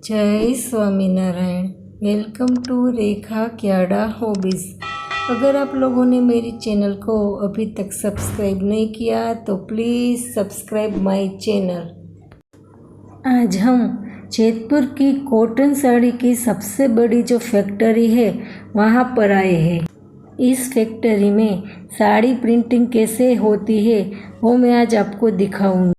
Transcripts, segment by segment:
जय Swaminarayan. Welcome to Rekha Kyada hobbies. अगर आप लोगों ने मेरी चैनल को अभी तक सब्सक्राइब नहीं किया तो प्लीज़ सब्सक्राइब माय चैनल। आज हम जयपुर की कॉटन साड़ी की सबसे बड़ी जो फैक्ट्री है वहाँ पर आए हैं। इस फैक्ट्री में साड़ी प्रिंटिंग कैसे होती है वो मैं आज आपको दिखाऊंगी।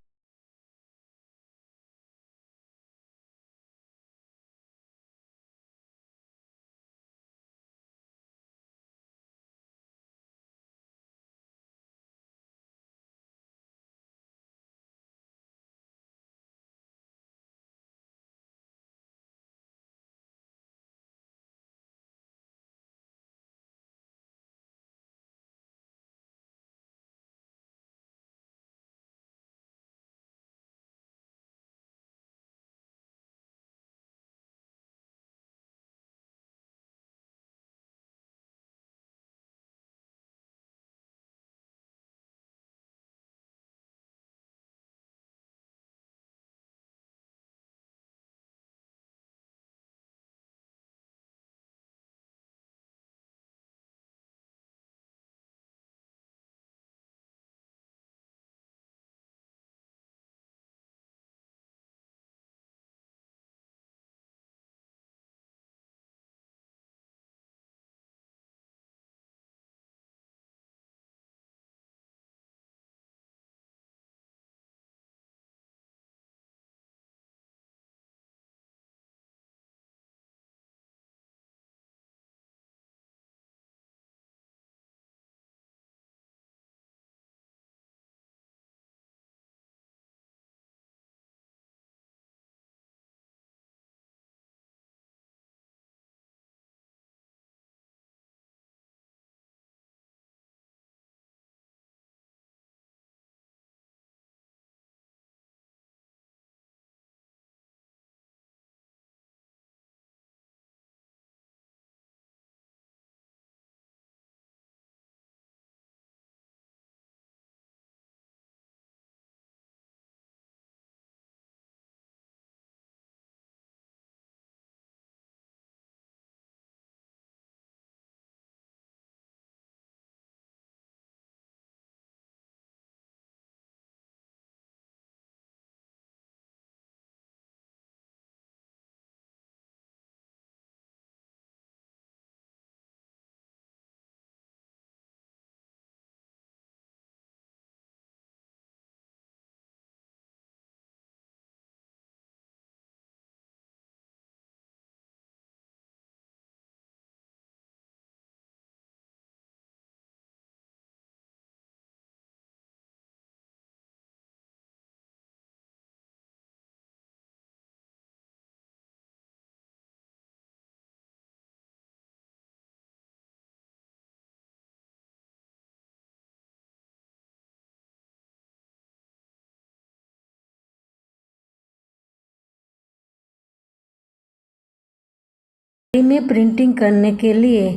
साड़ी में प्रिंटिंग करने के लिए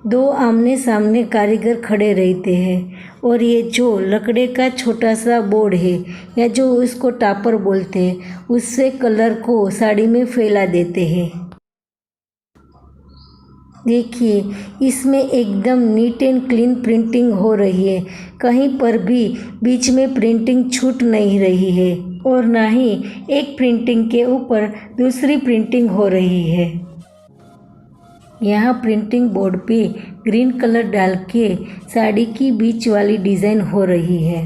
दो आमने सामने कारीगर खड़े रहते हैं और ये जो लकड़े का छोटा सा बोर्ड है या जो इसको टापर बोलते हैं उससे कलर को साड़ी में फैला देते हैं। देखिए इसमें एकदम नीट एंड क्लीन प्रिंटिंग हो रही है, कहीं पर भी बीच में प्रिंटिंग छूट नहीं रही है और ना ही एक प्रिंटिंग के ऊपर दूसरी प्रिंटिंग हो रही है। यहाँ प्रिंटिंग बोर्ड पे ग्रीन कलर डाल के साड़ी की बीच वाली डिज़ाइन हो रही है।